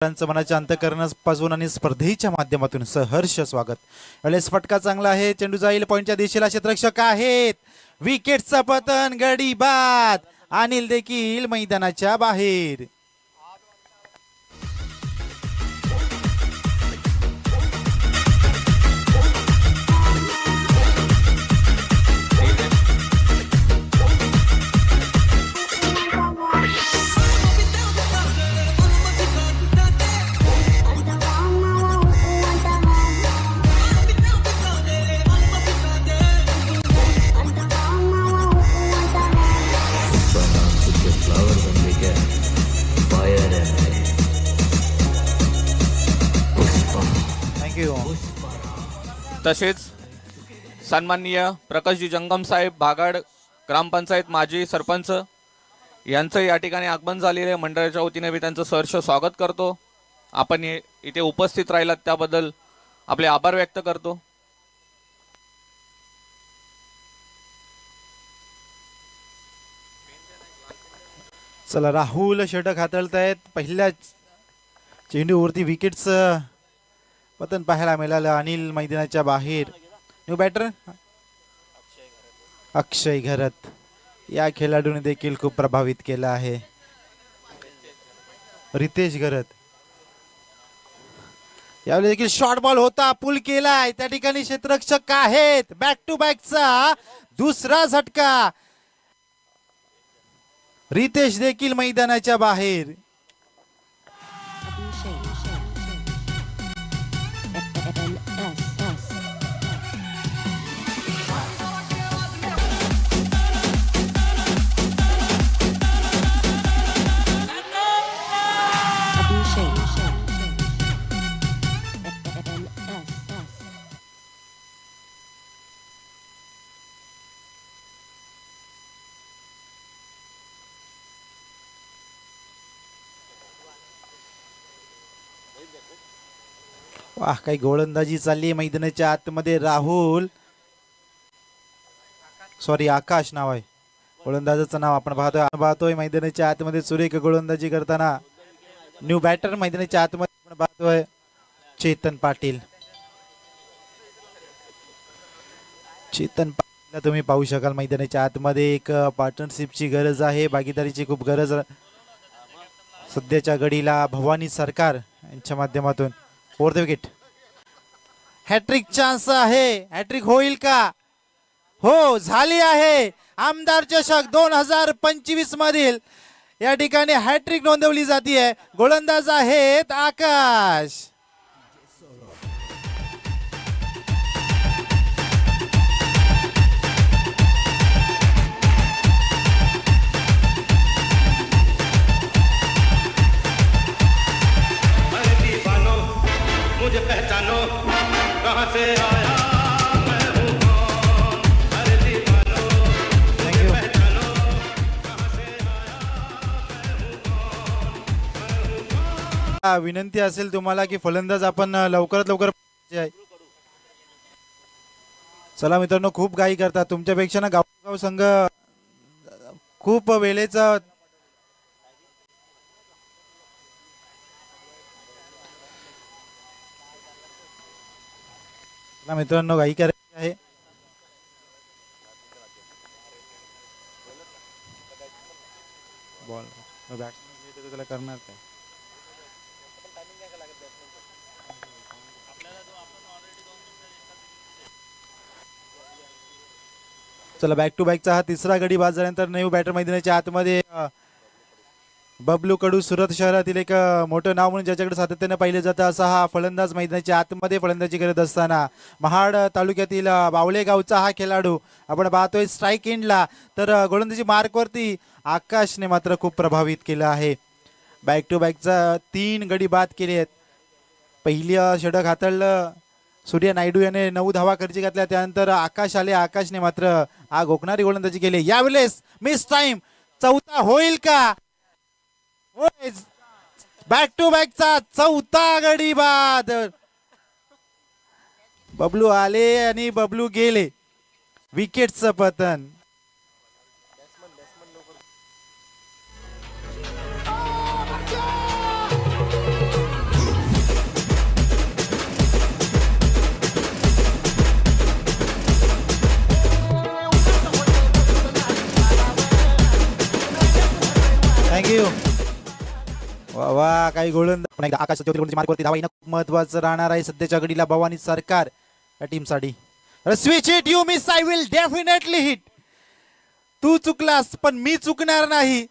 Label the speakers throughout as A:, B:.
A: मनाच्या अंतःकरणापासून आणि स्पर्धेच्या माध्यमातून सहर्ष स्वागत। वेळेस फटका चांगला आहे, चेंडू जाईल पॉइंटच्या दिशेला, क्षेत्ररक्षक आहेत, विकेटचं पतन, गडी बाद, अनिल देखील मैदानाच्या बाहेर।
B: तसेच सन्माननीय प्रकाशजी जंगम साहेब भागाड ग्रामपंचायत माजी सरपंच यांचं या ठिकाणी आगमन झालेले मंडळाच्या वतीने मी त्यांचं सहर्ष स्वागत करतो। आपण इथे उपस्थित राहिलात त्याबद्दल आपले आभार व्यक्त करतो।
A: चला, राहुल षटक हाताळतायत, पहिल्या चेंडूवरती विकेटचं पतन पाहायला मिळालं, अनिल मैदानाच्या बाहेर। न्यू बॅटर अक्षय घरत या खेळाडूने देखील खूप प्रभावित केलं आहे। रितेश घरत यावेळी देखील शॉर्ट बॉल होता, पुल केलाय, त्या ठिकाणी क्षेत्ररक्षक आहेत, बॅक टू बॅकचा दुसरा झटका, रितेश देखील मैदानाच्या बाहेर। वाह, काही गोलंदाजी चालली मैदानाच्या आतमध्ये। राहुल आकाश नाव आहे गोलंदाजाचं नाव, आपण पाहतोय मैदानाच्या आतमध्ये सुरेख गोलंदाजी करताना। न्यू बॅटर मैदानाच्या आतमध्ये आपण पाहतोय चेतन पाटील। चेतन पाटीलला तुम्ही पाहू शकाल मैदानाच्या आतमध्ये। एक पार्टनरशिपची गरज आहे, भागीदारीची खूप गरज सध्याच्या घडीला भवानी सरकार यांच्या माध्यमातून। फोर्थ विकेट, हॅट्रिक चान्स आहे, हॅट्रिक होईल का? हो, झाली आहे। आमदार चषक 2025 मधील या ठिकाणी हॅट्रिक नोंदवली जाते। गोलंदाज आहेत आकाश।
C: मुझे पहचानो, कहां से आया मैं हूं कौन, अरे दीवानो मुझे पहचानो, कहां से आया मैं हूं कौन।
A: विनंती असेल तुम्हाला की फलंदाज आपण लवकरात लवकर। चला मित्रांनो, खूप घाई करतात तुमच्यापेक्षा ना गाव संघ खूप वेळेचा। मित्रांनो, घाई करायची आहे। बॉल बॅट्समन त्याला करणार काय? चला, बॅक टू बॅकचा हा तिसरा गडी बाद झाल्यानंतर न्यू बॅटर मैदानाच्या आतमध्ये बबलू कडू सुरत शहरातील एक मोठं नाव म्हणून ज्याच्याकडे सातत्याने पाहिलं जातं असा हा फलंदाज मैदानाच्या आतमध्ये फलंदाजी करत असताना महाड तालुक्यातील बावळे गावचा हा खेळाडू आपण पाहतोय स्ट्राईक एंडला। तर गोलंदाजी मार्कवरती आकाशने मात्र खूप प्रभावित केलं आहे। बॅक टू बॅकचा 3 गडी बाद केले आहेत। पहिलं षटक हाताळलं सूर्य नायडू याने 9 धावा खर्ची घातल्या, त्यानंतर आकाश आले, आकाशने मात्र आग ओकणारी गोलंदाजी केली। यावेळेस मिस टाइम, चौथा होईल का? बॅक टू बॅकचा चौथा गडी बाद। बबलू आले आणि बबलू गेले, विकेटचं पतन। पहा काही गोलंदाज आकाश मार्कवरती धावा येणं खूप महत्वाचं राहणार आहे सध्याच्या घडीला भवानी सरकार या टीमसाठी. Switch hit you miss I will definitely hit. तू चुकलास पण मी चुकणार नाही.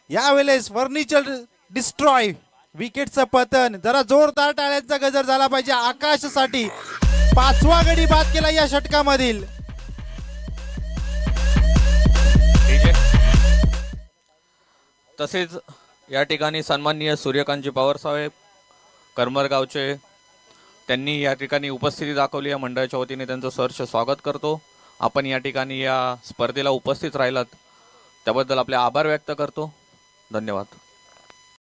A: यावेळेस फर्निचर डिस्ट्रॉय विकेटचं पतन. जरा जोरदार टाळ्यांचा गजर झाला पाहिजे आकाशसाठी. 5वा गडी बाद केला या षटकामधील.
B: तसेच या ठिकाणी सन्माननीय सूर्यकांतजी पवार साहेब करमरगावचे त्यांनी या ठिकाणी उपस्थिती दाखवली. या मंडळाच्या वतीने त्यांचं सहर्ष स्वागत करतो. आपण या ठिकाणी या स्पर्धेला उपस्थित राहिलात त्याबद्दल आपले आभार व्यक्त करतो. धन्यवाद.